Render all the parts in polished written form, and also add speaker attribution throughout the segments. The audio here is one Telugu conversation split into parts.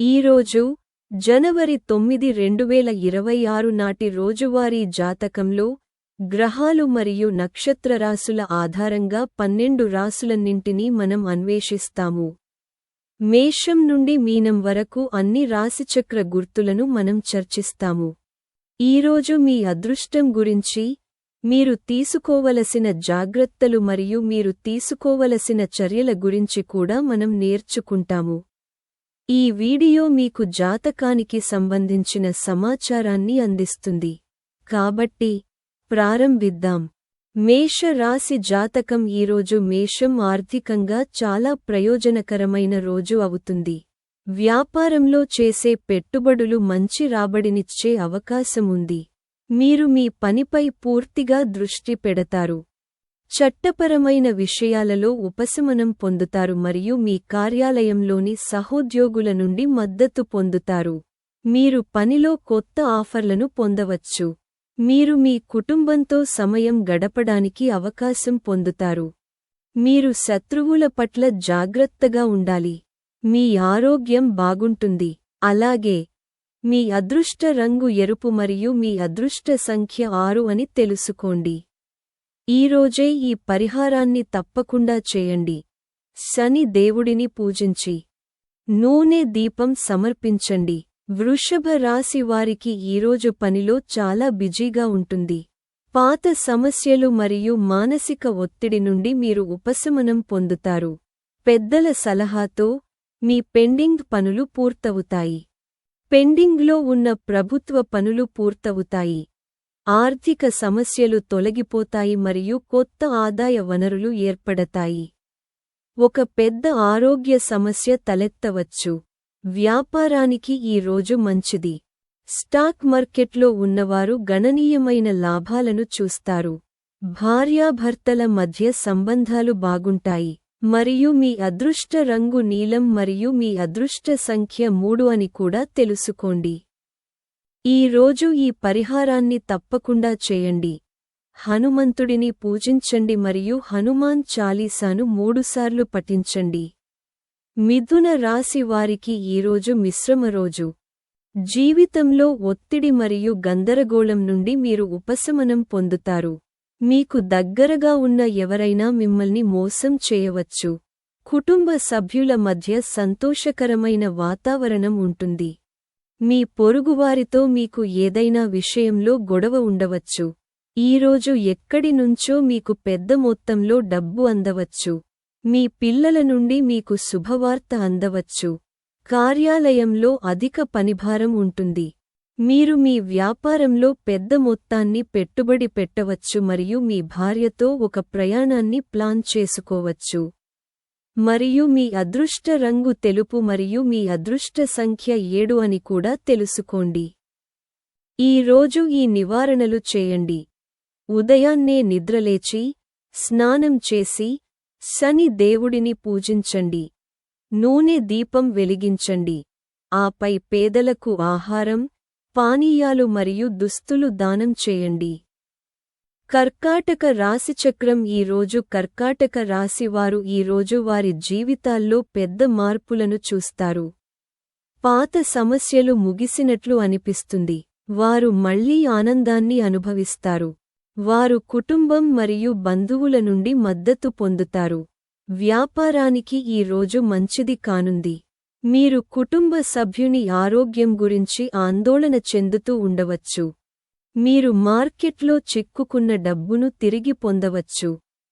Speaker 1: ఈరోజు జనవరి 9, 2026 నాటి రోజువారీ జాతకంలో గ్రహాలు మరియు నక్షత్రరాశుల ఆధారంగా 12 రాశులన్నింటినీ మనం అన్వేషిస్తాము. మేషం నుండి మీనం వరకు అన్ని రాశిచక్ర గుర్తులను మనం చర్చిస్తాము. ఈరోజు మీ అదృష్టం గురించి, మీరు తీసుకోవలసిన జాగ్రత్తలు మరియు మీరు తీసుకోవలసిన చర్యల గురించి కూడా మనం నేర్చుకుంటాము. ఈ వీడియో మీకు జాతకానికి సంబంధించిన సమాచారాన్ని అందిస్తుంది. కాబట్టి ప్రారంభిద్దాం. మేష రాశి జాతకం. ఈరోజు మేషం ఆర్థికంగా చాలా ప్రయోజనకరమైన రోజు అవుతుంది. వ్యాపారంలో చేసే పెట్టుబడులు మంచి రాబడినిచ్చే అవకాశం ఉంది. మీరు మీ పనిపై పూర్తిగా దృష్టి పెడతారు. చట్టపరమైన విషయాలలో ఉపశమనం పొందుతారు మరియు మీ కార్యాలయంలోని సహోద్యోగుల నుండి మద్దతు పొందుతారు. మీరు పనిలో కొత్త ఆఫర్లను పొందవచ్చు. మీరు మీ కుటుంబంతో సమయం గడపడానికి అవకాశం పొందుతారు. మీరు శత్రువుల పట్ల జాగ్రత్తగా ఉండాలి. మీ ఆరోగ్యం బాగుంటుంది. అలాగే మీ అదృష్ట రంగు ఎరుపు మరియు మీ అదృష్ట సంఖ్య 6 అని తెలుసుకోండి. ఈరోజే ఈ పరిహారాన్ని తప్పకుండా చేయండి. శని దేవుడిని పూజించి నూనె దీపం సమర్పించండి. వృషభ రాశి వారికి ఈరోజు పనిలో చాలా బిజీగా ఉంటుంది. పాత సమస్యలు మరియు మానసిక ఒత్తిడి నుండి మీరు ఉపశమనం పొందుతారు. పెద్దల సలహాతో మీ పెండింగ్ పనులు పూర్తవుతాయి. పెండింగ్లో ఉన్న ప్రభుత్వ పనులు పూర్తవుతాయి. ఆర్థిక సమస్యలు తొలగిపోతాయి మరియు కొత్త ఆదాయ వనరులు ఏర్పడతాయి. ఒక పెద్ద ఆరోగ్య సమస్య తలెత్తవచ్చు. వ్యాపారానికి ఈ రోజు మంచిది. స్టాక్ మార్కెట్లో ఉన్నవారు గణనీయమైన లాభాలను చూస్తారు. భార్యాభర్తల మధ్య సంబంధాలు బాగుంటాయి. మరియు మీ అదృష్ట రంగు నీలం మరియు మీ అదృష్ట సంఖ్య 3 అని కూడా తెలుసుకోండి. ఈ రోజు ఈ పరిహారాన్ని తప్పకుండా చేయండి. హనుమంతుడిని పూజించండి మరియు హనుమాన్ చాలీసాను 3 సార్లు పఠించండి. మిథున రాశి వారికి ఈరోజు మిశ్రమ రోజు. జీవితంలో ఒత్తిడి మరియు గందరగోళం నుండి మీరు ఉపశమనం పొందుతారు. మీకు దగ్గరగా ఉన్న ఎవరైనా మిమ్మల్ని మోసం చేయవచ్చు. కుటుంబ సభ్యుల మధ్య సంతోషకరమైన వాతావరణం ఉంటుంది. మీ పొరుగువారితో మీకు ఏదైనా విషయంలో గొడవ ఉండవచ్చు. ఈరోజు ఎక్కడి నుంచో మీకు పెద్ద మొత్తంలో డబ్బు అందవచ్చు. మీ పిల్లల నుండి మీకు శుభవార్త అందవచ్చు. కార్యాలయంలో అధిక పనిభారం ఉంటుంది. మీరు మీ వ్యాపారంలో పెద్ద మొత్తాన్ని పెట్టుబడి పెట్టవచ్చు మరియు మీ భార్యతో ఒక ప్రయాణాన్ని ప్లాన్ చేసుకోవచ్చు. మరియు మీ అదృష్ట రంగు తెలుపు మరియు మీ అదృష్ట సంఖ్య 7 అని కూడా తెలుసుకోండి. ఈ రోజు ఈ నివారణలు చేయండి. ఉదయాన్నే నిద్రలేచి, స్నానం చేసి, శని దేవుడిని పూజించండి. నూనె దీపం వెలిగించండి. ఆపై పేదలకు ఆహారం, పానీయాలు మరియు దుస్తులు దానం చేయండి. కర్కాటక రాశిచక్రం. ఈరోజు కర్కాటక రాశివారు ఈరోజు వారి జీవితాల్లో పెద్ద మార్పులను చూస్తారు. పాత సమస్యలు ముగిసినట్లు అనిపిస్తుంది. వారు మళ్లీ ఆనందాన్ని అనుభవిస్తారు. వారు కుటుంబం మరియు బంధువుల నుండి మద్దతు పొందుతారు. వ్యాపారానికి ఈ రోజు మంచిది కానుంది. మీరు కుటుంబ సభ్యుని ఆరోగ్యం గురించి ఆందోళన చెందుతూ ఉండవచ్చు. మీరు మార్కెట్లో చిక్కుకున్న డబ్బును తిరిగి పొందవచ్చు.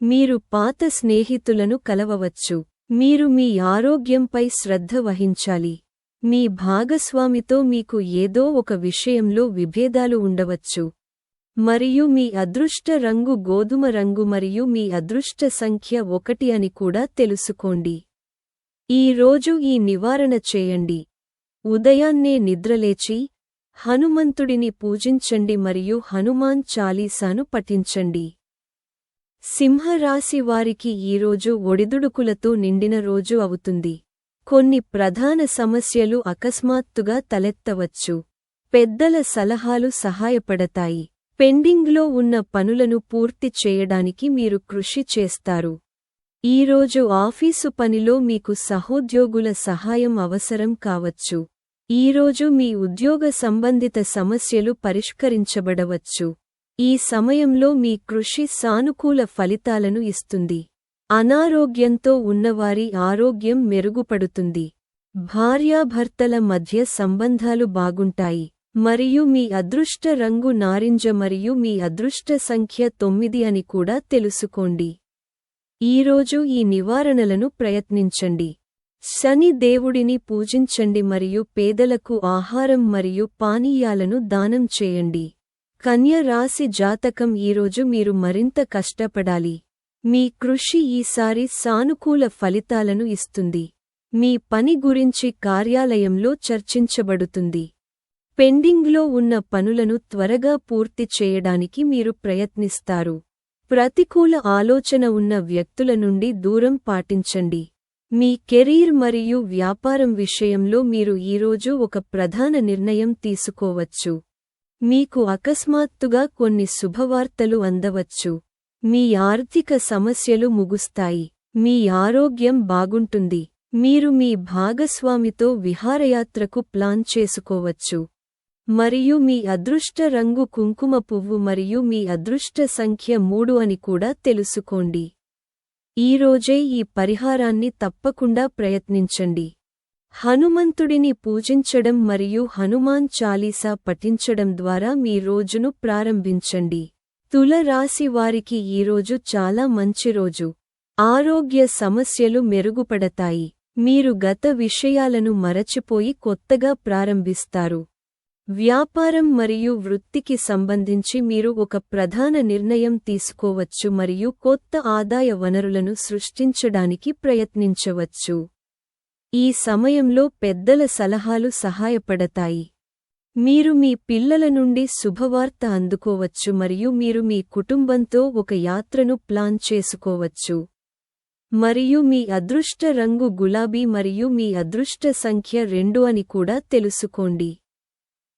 Speaker 1: మీరు పాత స్నేహితులను కలవవచ్చు. మీరు మీ ఆరోగ్యంపై శ్రద్ధ వహించాలి. మీ భాగస్వామితో మీకు ఏదో ఒక విషయంలో విభేదాలు ఉండవచ్చు. మరియు మీ అదృష్ట రంగు గోధుమ రంగు మరియు మీ అదృష్ట సంఖ్య 1 అని కూడా తెలుసుకోండి. ఈ రోజు ఈ నివారణ చేయండి. ఉదయాన్నే నిద్రలేచి, హనుమంతుడిని పూజించండి మరియు హనుమాన్ చాలీసాను పఠించండి. సింహరాశి వారికి ఈరోజు ఒడిదుడుకులతో నిండిన రోజు అవుతుంది. కొన్ని ప్రధాన సమస్యలు అకస్మాత్తుగా తలెత్తవచ్చు. పెద్దల సలహాలు సహాయపడతాయి. పెండింగ్లో ఉన్న పనులను పూర్తి చేయడానికి మీరు కృషి చేస్తారు. ఈరోజు ఆఫీసు పనిలో మీకు సహోద్యోగుల సహాయం అవసరం కావచ్చు. ఈరోజు మీ ఉద్యోగ సంబంధిత సమస్యలు పరిష్కరించబడవచ్చు. ఈ సమయంలో మీ కృషి సానుకూల ఫలితాలను ఇస్తుంది. అనారోగ్యంతో ఉన్నవారి ఆరోగ్యం మెరుగుపడుతుంది. భార్యాభర్తల మధ్య సంబంధాలు బాగుంటాయి. మరియు మీ అదృష్ట రంగు నారింజ మరియు మీ అదృష్ట సంఖ్య 9 అని కూడా తెలుసుకోండి. ఈరోజు ఈ నివారణలను ప్రయత్నించండి. శని దేవుడిని పూజించండి మరియు పేదలకు ఆహారం మరియు పానీయాలను దానం చేయండి. కన్య రాశి జాతకం ఈరోజు మీరు మరింత కష్టపడాలి. మీ కృషి ఈసారి సానుకూల ఫలితాలను ఇస్తుంది. మీ పని గురించి కార్యాలయంలో చర్చించబడుతుంది. పెండింగ్లో ఉన్న పనులను త్వరగా పూర్తి చేయడానికి మీరు ప్రయత్నిస్తారు. ప్రతికూల ఆలోచన ఉన్న వ్యక్తుల నుండి దూరం పాటించండి. మీ కెరీర్ మరియు వ్యాపారం విషయంలో మీరు ఈరోజు ఒక ప్రధాన నిర్ణయం తీసుకోవచ్చు. మీకు అకస్మాత్తుగా కొన్ని శుభవార్తలు అందవచ్చు. మీ ఆర్థిక సమస్యలు ముగుస్తాయి. మీ ఆరోగ్యం బాగుంటుంది. మీరు మీ భాగస్వామితో విహారయాత్రకు ప్లాన్ చేసుకోవచ్చు. మరియు మీ అదృష్ట రంగు కుంకుమ పువ్వు మరియు మీ అదృష్ట సంఖ్య 3 అని కూడా తెలుసుకోండి. ఈరోజే ఈ పరిహారాన్ని తప్పకుండా ప్రయత్నించండి. హనుమంతుడిని పూజించడం మరియు హనుమాన్ చాలీసా పఠించడం ద్వారా మీ రోజును ప్రారంభించండి. తుల రాశి వారికి ఈరోజు చాలా మంచి రోజు. ఆరోగ్య సమస్యలు మెరుగుపడతాయి. మీరు గత విషయాలను మరచిపోయి కొత్తగా ప్రారంభిస్తారు. వ్యాపారం మరియు వృత్తికి సంబంధించి మీరు ఒక ప్రధాన నిర్ణయం తీసుకోవచ్చు మరియు కొత్త ఆదాయ వనరులను సృష్టించడానికి ప్రయత్నించవచ్చు. ఈ సమయంలో పెద్దల సలహాలు సహాయపడతాయి. మీరు మీ పిల్లల నుండి శుభవార్త అందుకోవచ్చు మరియు మీరు మీ కుటుంబంతో ఒక యాత్రను ప్లాన్ చేసుకోవచ్చు. మరియు మీ అదృష్ట రంగు గులాబీ మరియు మీ అదృష్ట సంఖ్య 2 అని కూడా తెలుసుకోండి.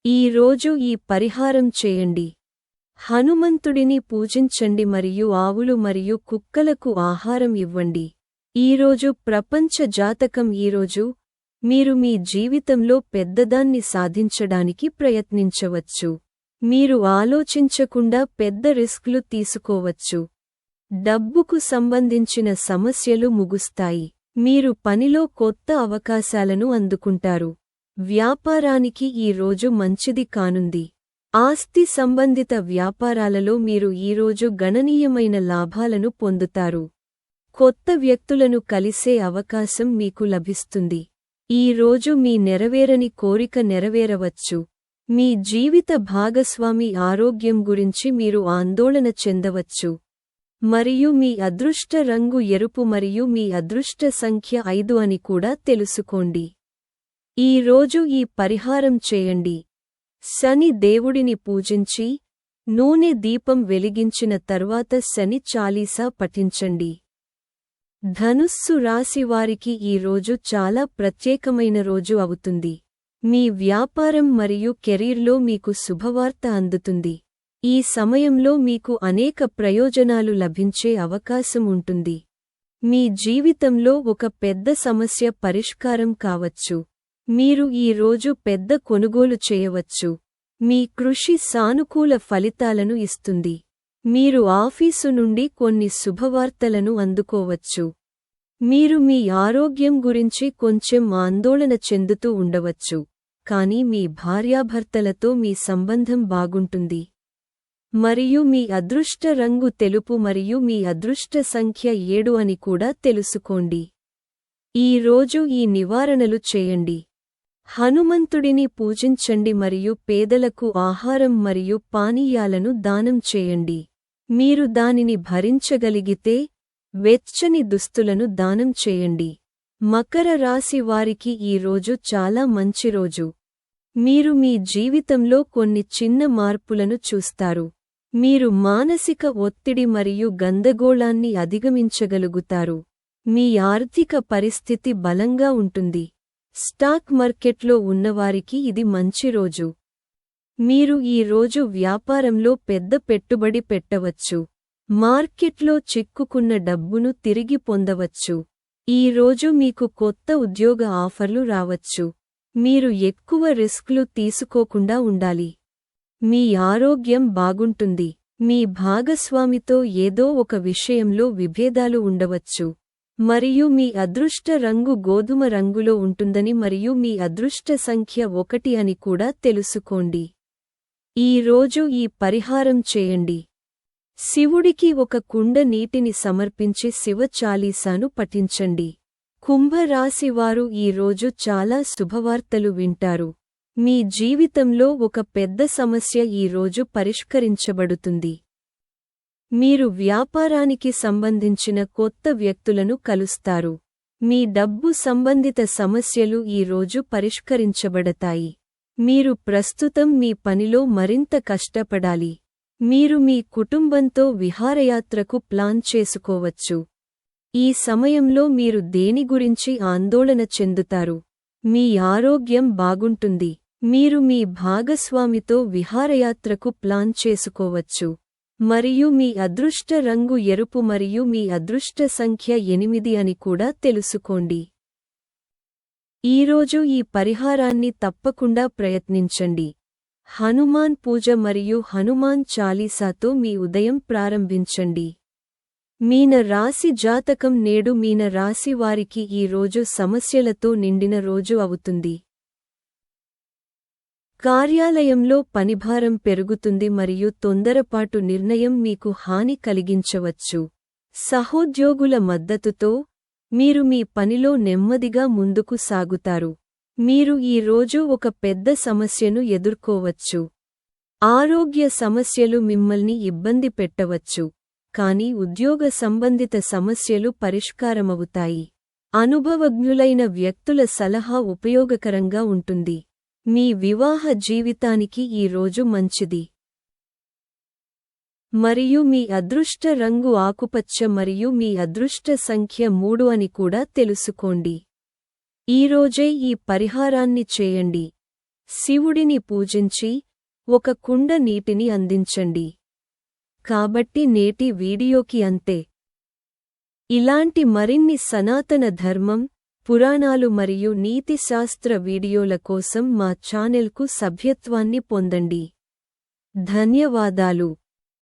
Speaker 1: ఈ రోజు ఈ పరిహారం చేయండి. హనుమంతుడిని పూజించండి మరియు ఆవులు మరియు కుక్కలకు ఆహారం ఇవ్వండి. ఈరోజు ప్రపంచ జాతకం ఈరోజు మీరు మీ జీవితంలో పెద్దదాన్ని సాధించడానికి ప్రయత్నించవచ్చు. మీరు ఆలోచించకుండా పెద్ద రిస్క్లు తీసుకోవచ్చు. డబ్బుకు సంబంధించిన సమస్యలు ముగుస్తాయి. మీరు పనిలో కొత్త అవకాశాలను అందుకుంటారు. వ్యాపారానికి ఈ రోజు మంచిది కానుంది. ఆస్తి సంబంధిత వ్యాపారాలలో మీరు ఈరోజు గణనీయమైన లాభాలను పొందుతారు. కొత్త వ్యక్తులను కలిసే అవకాశం మీకు లభిస్తుంది. ఈ రోజు మీ నెరవేరని కోరిక నెరవేరవచ్చు. మీ జీవిత భాగస్వామి ఆరోగ్యం గురించి మీరు ఆందోళన చెందవచ్చు. మరియు మీ అదృష్ట రంగు ఎరుపు మరియు మీ అదృష్ట సంఖ్య 5 అని కూడా తెలుసుకోండి. ఈ రోజు ఈ పరిహారం చేయండి. శని దేవుడిని పూజించి నూనె దీపం వెలిగించిన తర్వాత శని చాలీసా పఠించండి. ధనుస్సు రాశి వారికి ఈ రోజు చాలా ప్రత్యేకమైన రోజు అవుతుంది. మీ వ్యాపారం మరియు కెరీర్లో మీకు శుభవార్త అందుతుంది. ఈ సమయంలో మీకు అనేక ప్రయోజనాలు లభించే అవకాశం ఉంటుంది. మీ జీవితంలో ఒక పెద్ద సమస్య పరిష్కారం కావచ్చు. మీరు ఈ రోజు పెద్ద కొనుగోలు చేయవచ్చు. మీ కృషి సానుకూల ఫలితాలను ఇస్తుంది. మీరు ఆఫీసు నుండి కొన్ని శుభవార్తలను అందుకోవచ్చు. మీరు మీ ఆరోగ్యం గురించి కొంచెం ఆందోళన చెందుతూ ఉండవచ్చు. కానీ మీ భార్యాభర్తలతో మీ సంబంధం బాగుంటుంది. మరియు మీ అదృష్ట రంగు తెలుపు మరియు మీ అదృష్ట సంఖ్య 7 అని కూడా తెలుసుకోండి. ఈ రోజు ఈ నివారణలు చేయండి. హనుమంతుడిని పూజించండి మరియు పేదలకు ఆహారం మరియు పానీయాలను దానం చేయండి. మీరు దానిని భరించగలిగితే వెచ్చని దుస్తులను దానం చేయండి. మకర రాశి వారికి ఈ రోజు చాలా మంచి రోజు. మీరు మీ జీవితంలో కొన్ని చిన్న మార్పులను చూస్తారు. మీరు మానసిక ఒత్తిడి మరియు గందరగోళాన్ని అధిగమించగలుగుతారు. మీ ఆర్థిక పరిస్థితి బలంగా ఉంటుంది. స్టాక్ మార్కెట్లో ఉన్నవారికి ఇది మంచి రోజు. మీరు ఈ రోజు వ్యాపారంలో పెద్ద పెట్టుబడి పెట్టవచ్చు. మార్కెట్లో చిక్కుకున్న డబ్బును తిరిగి పొందవచ్చు. ఈ రోజు మీకు కొత్త ఉద్యోగ ఆఫర్లు రావచ్చు. మీరు ఎక్కువ రిస్క్లు తీసుకోకుండా ఉండాలి. మీ ఆరోగ్యం బాగుంటుంది. మీ భాగస్వామితో ఏదో ఒక విషయంలో విభేదాలు ఉండవచ్చు. మరియు మీ అదృష్ట రంగు గోధుమ రంగులో ఉంటుందని మరియు మీ అదృష్ట సంఖ్య 1 అని కూడా తెలుసుకోండి. ఈ రోజు ఈ పరిహారం చేయండి. శివుడికి ఒక కుండ నీటిని సమర్పించి శివ చాలీసాను పఠించండి. కుంభరాశి వారు ఈ రోజు చాలా శుభవార్తలు వింటారు. మీ జీవితంలో ఒక పెద్ద సమస్య ఈ రోజు పరిష్కరించబడుతుంది. మీరు వ్యాపారానికి సంబంధించిన కొత్త వ్యక్తులను కలుస్తారు. మీ డబ్బు సంబంధిత సమస్యలు ఈ రోజు పరిష్కరించబడతాయి. మీరు ప్రస్తుతం మీ పనిలో మరింత కష్టపడాలి. మీరు మీ కుటుంబంతో విహారయాత్రకు ప్లాన్ చేసుకోవచ్చు. ఈ సమయంలో మీరు దేని గురించి ఆందోళన చెందుతారు? మీ ఆరోగ్యం బాగుంటుంది. మీరు మీ భాగస్వామితో విహారయాత్రకు ప్లాన్ చేసుకోవచ్చు. మరియు మీ అదృష్ట రంగు ఎరుపు మరియు మీ అదృష్ట సంఖ్య 8 అని కూడా తెలుసుకోండి. ఈరోజు ఈ పరిహారాన్ని తప్పకుండా ప్రయత్నించండి. హనుమాన్ పూజ మరియు హనుమాన్ చాలీసాతో మీ ఉదయం ప్రారంభించండి. మీన రాశి జాతకం నేడు మీన రాశి వారికి ఈ రోజు సమస్యలతో నిండిన రోజు అవుతుంది. కార్యాలయంలో పనిభారం పెరుగుతుంది మరియు తొందరపాటు నిర్ణయం మీకు హాని కలిగించవచ్చు. సహోద్యోగుల మద్దతుతో మీరు మీ పనిలో నెమ్మదిగా ముందుకు సాగుతారు. మీరు ఈ రోజు ఒక పెద్ద సమస్యను ఎదుర్కోవచ్చు. ఆరోగ్య సమస్యలు మిమ్మల్ని ఇబ్బంది పెట్టవచ్చు. కానీ ఉద్యోగ సంబంధిత సమస్యలు పరిష్కారమవుతాయి. అనుభవజ్ఞులైన వ్యక్తుల సలహా ఉపయోగకరంగా ఉంటుంది. మీ వివాహ జీవితానికి ఈ రోజు మంచిది. మరియు మీ అదృష్ట రంగు ఆకుపచ్చ మరియు మీ అదృష్ట సంఖ్య 3 అని కూడా తెలుసుకోండి. ఈరోజే ఈ పరిహారాన్ని చేయండి. శివుడిని పూజించి ఒక కుండ నీటిని అందించండి. కాబట్టి నేటి వీడియోకి అంతే. ఇలాంటి మరిన్ని సనాతన ధర్మం, పురాణాలు మరియు నీతిశాస్త్ర వీడియోల కోసం మా ఛానెల్కు సభ్యత్వాన్ని పొందండి. ధన్యవాదాలు.